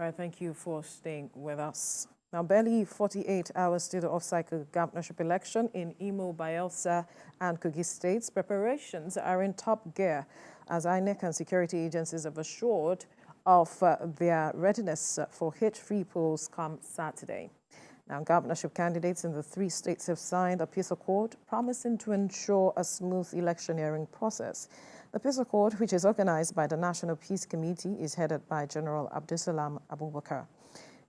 All right, thank you for staying with us. Now, barely 48 hours to the off-cycle governorship election in Imo, Bayelsa and Kogi states. Preparations are in top gear as INEC and security agencies have assured of their readiness for hitch-free polls come Saturday. Now, governorship candidates in the three states have signed a peace accord promising to ensure a smooth electioneering process. The peace accord, which is organized by the National Peace Committee, is headed by General AbdulSalami Abubakar.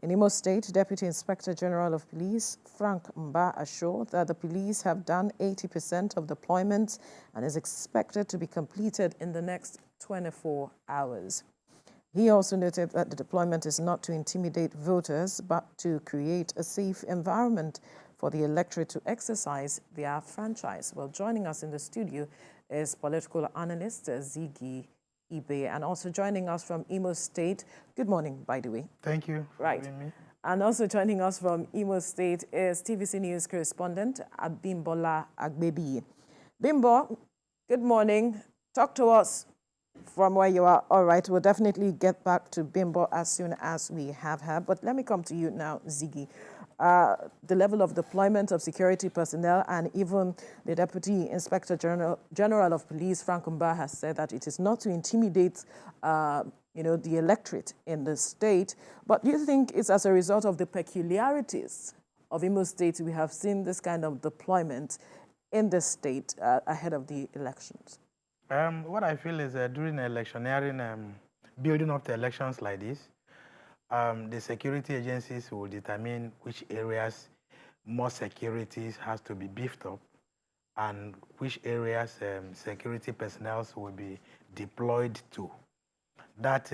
In Imo State, Deputy Inspector General of Police Frank Mba assured that the police have done 80% of deployment and is expected to be completed in the next 24 hours. He also noted that the deployment is not to intimidate voters, but to create a safe environment for the electorate to exercise their franchise. Well, joining us in the studio is political analyst Ziggy Ibe, and also joining us from Imo State. Good morning, by the way. Thank you for having me. And also joining us from Imo State is TVC News correspondent Abimbola Agbebi. Bimbo, good morning. Talk to us from where you are. All right, we'll definitely get back to Bimbo as soon as we have her. But let me come to you now, Ziggy. The level of deployment of security personnel and even the Deputy Inspector General of Police, Frank Mba, has said that it is not to intimidate the electorate in the state. But do you think it's as a result of the peculiarities of Imo State we have seen this kind of deployment in the state ahead of the elections? What I feel is during electioneering, building up the elections like this, the security agencies will determine which areas more security has to be beefed up and which areas security personnel will be deployed to. That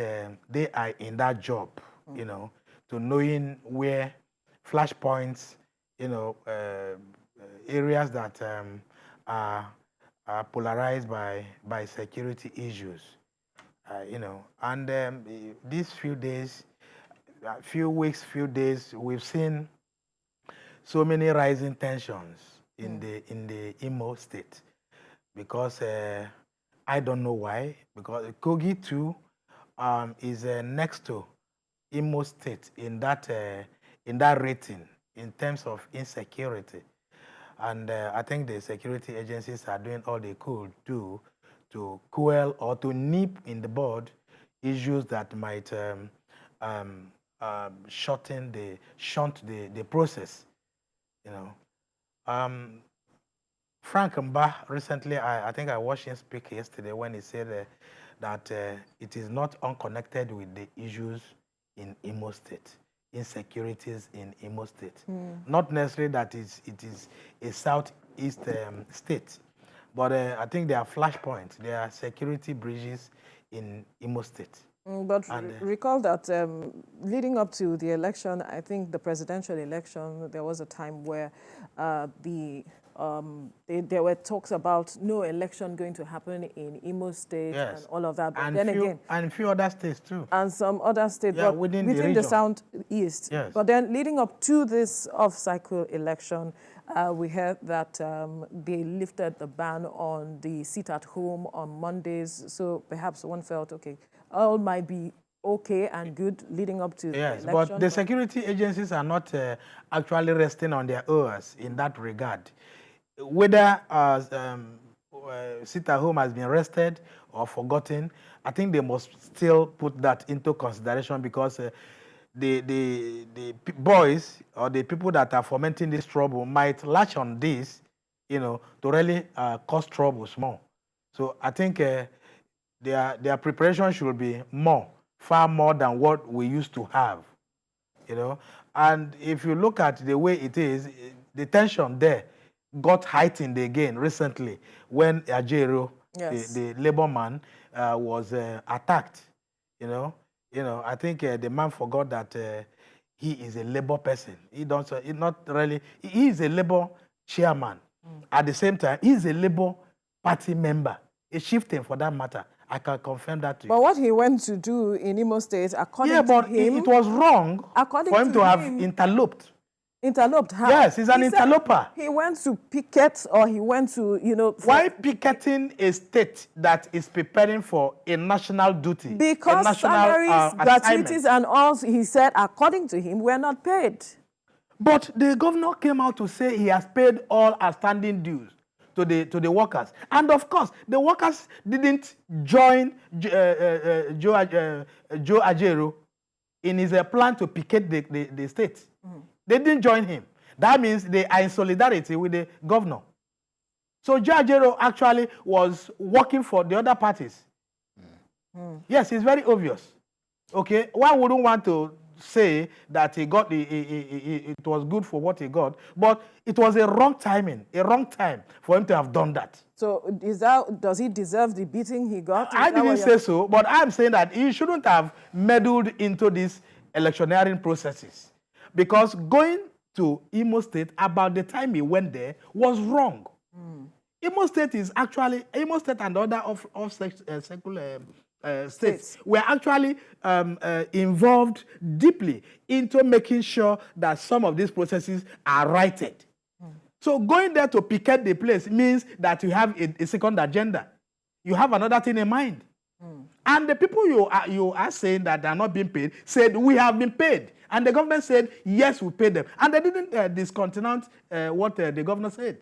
they are in that job, to knowing where flashpoints, areas that are polarized by security issues, and these few days, few weeks, few days, we've seen so many rising tensions in the Imo State, because I don't know why. Because Kogi too is next to Imo State in that rating in terms of insecurity, and I think the security agencies are doing all they could do to quell or to nip in the bud issues that might shunt the process, Frank Mba recently, I think I watched him speak yesterday when he said that it is not unconnected with the issues in Imo State, insecurities in Imo State. Not necessarily that it is a southeast state, but I think there are flashpoints, there are security breaches in Imo State. But recall that leading up to the election, I think the presidential election, there was a time where there were talks about no election going to happen in Imo State, yes, and all of that. But and then again, and a few other states too. And some other states, yeah, but within the Southeast. Yes. But then leading up to this off-cycle election, we heard that they lifted the ban on the sit-at-home on Mondays. So perhaps one felt, okay, all might be okay and good leading up to the election. Yes, but the security agencies are not actually resting on their oars in that regard. Whether sit-at-home has been rested or forgotten, I think they must still put that into consideration, because the boys or the people that are fomenting this trouble might latch on this, to really cause troubles more. So I think their preparation should be far more than what we used to have, And if you look at the way it is, the tension there got heightened again recently when Ajero, yes, the labor man, was attacked. I think the man forgot that he is a labor person. He is a labor chairman. At the same time, he is a labor party member, a chieftain for that matter. I can confirm that to you. But what he went to do in Imo State, according to him... it was wrong for him to have interloped Interloped how? Yes, he's an He said interloper. he went to picket, or he went to, you know... Why picketing a state that is preparing for a national duty? Because a national, salaries, gratuities, assignment. and all, he said, according to him, were not paid. But the governor came out to say he has paid all outstanding dues to the workers. And of course, the workers didn't join Joe Ajaero in his plan to picket the state. They didn't join him. That means they are in solidarity with the governor. So Joe Ajaero actually was working for the other parties. Yes, it's very obvious. Okay, one wouldn't want to say that he got it was good for what he got, but it was a wrong timing, a wrong time for him to have done that. So does he deserve the beating he got? I didn't say so, but I'm saying that he shouldn't have meddled into these electioneering processes, because going to Imo State about the time he went there was wrong. Imo State is actually, Imo State and other secular states were actually involved deeply into making sure that some of these processes are righted. So going there to picket the place means that you have a second agenda. You have another thing in mind. And the people you are saying that they are not being paid said, we have been paid. And the government said, yes, we paid them. And they didn't discontinue what the governor said.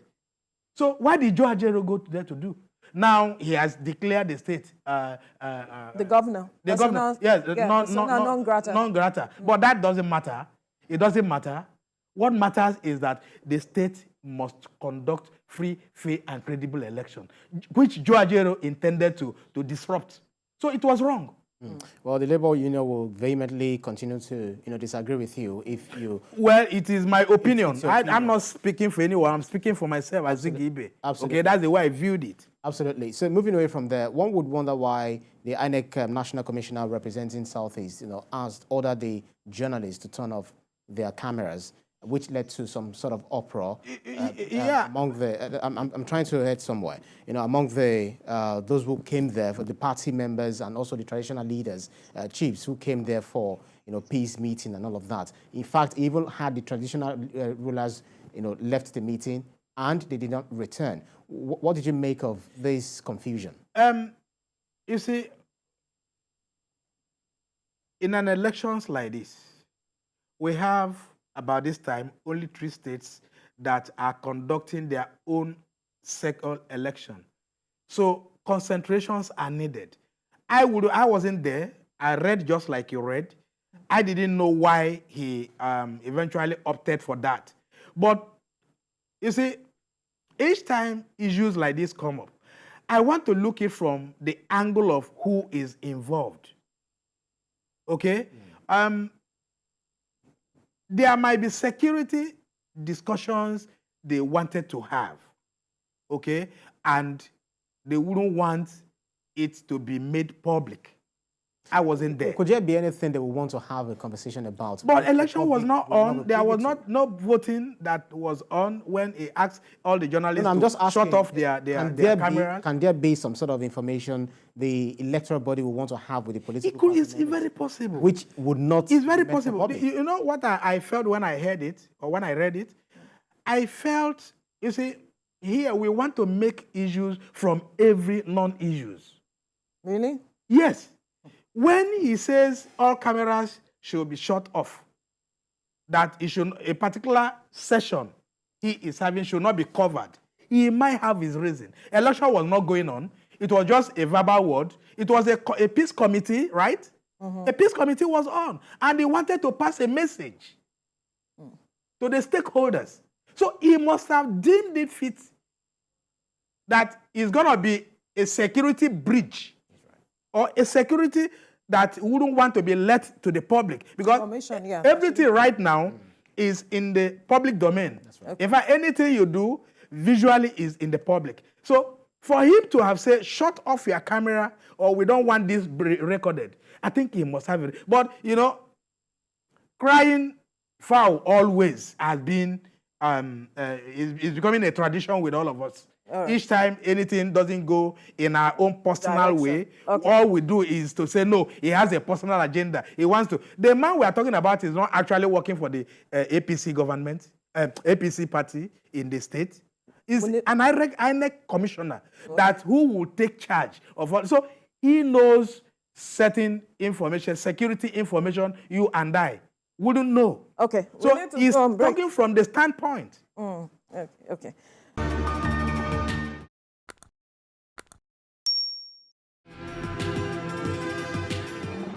So why did Joe Ajaero go there to do? Now he has declared the state. The governor. The governor, yes, non grata. Non grata. But that doesn't matter. It doesn't matter. What matters is that the state must conduct free, fair, and credible election, which Joe Ajaero intended to disrupt. So it was wrong. Well, the Labour Union will vehemently continue to, disagree with you if you... Well, it is my opinion. It's opinion. I'm not speaking for anyone. I'm speaking for myself as Ziggy Ibe. Absolutely. Okay, that's the way I viewed it. Absolutely. So moving away from there, one would wonder why the INEC National Commissioner representing Southeast, ordered the journalists to turn off their cameras, which led to some sort of uproar among the. I'm trying to head somewhere. Among the those who came there, for the party members and also the traditional leaders, chiefs who came there for peace meeting and all of that. In fact, even had the traditional rulers left the meeting and they did not return. What did you make of this confusion? You see, in an elections like this, we have about this time only 3 states that are conducting their own second election. So concentrations are needed. I wasn't there. I read just like you read. I didn't know why he eventually opted for that. But you see, each time issues like this come up, I want to look it from the angle of who is involved. Okay? There might be security discussions they wanted to have, okay? And they wouldn't want it to be made public. I wasn't there. Could there be anything that we want to have a conversation about? But election was not on. There was no voting that was on when he asked all the journalists I'm just asking, shut off their cameras. Can there be some sort of information the electoral body will want to have with the political It's very possible. Which would not... It's very possible. You know what I felt when I heard it, or when I read it? I felt, you see, here we want to make issues from every non-issues. Really? Yes. When he says all cameras should be shut off, that a particular session he is having should not be covered, he might have his reason. Election was not going on. It was just a verbal word. It was a peace committee, right? A peace committee was on, and he wanted to pass a message to the stakeholders. So he must have deemed it fit that it's going to be a security breach or a security that wouldn't want to be let to the public, because everything right now is in the public domain. Right. In fact, anything you do visually is in the public. So for him to have said, shut off your camera or we don't want this recorded, I think he must have it. But, crying foul always has been, is becoming a tradition with all of us right. Each time anything doesn't go in our own personal Direction. way, Okay. all we do is to say, no, he has a personal agenda. He wants to. The man we are talking about is not actually working for the APC government, APC party in the state. Is an INEC commissioner that who will take charge of all. So he knows certain information, security information you and I wouldn't know. Okay. So he's talking from the standpoint. Okay.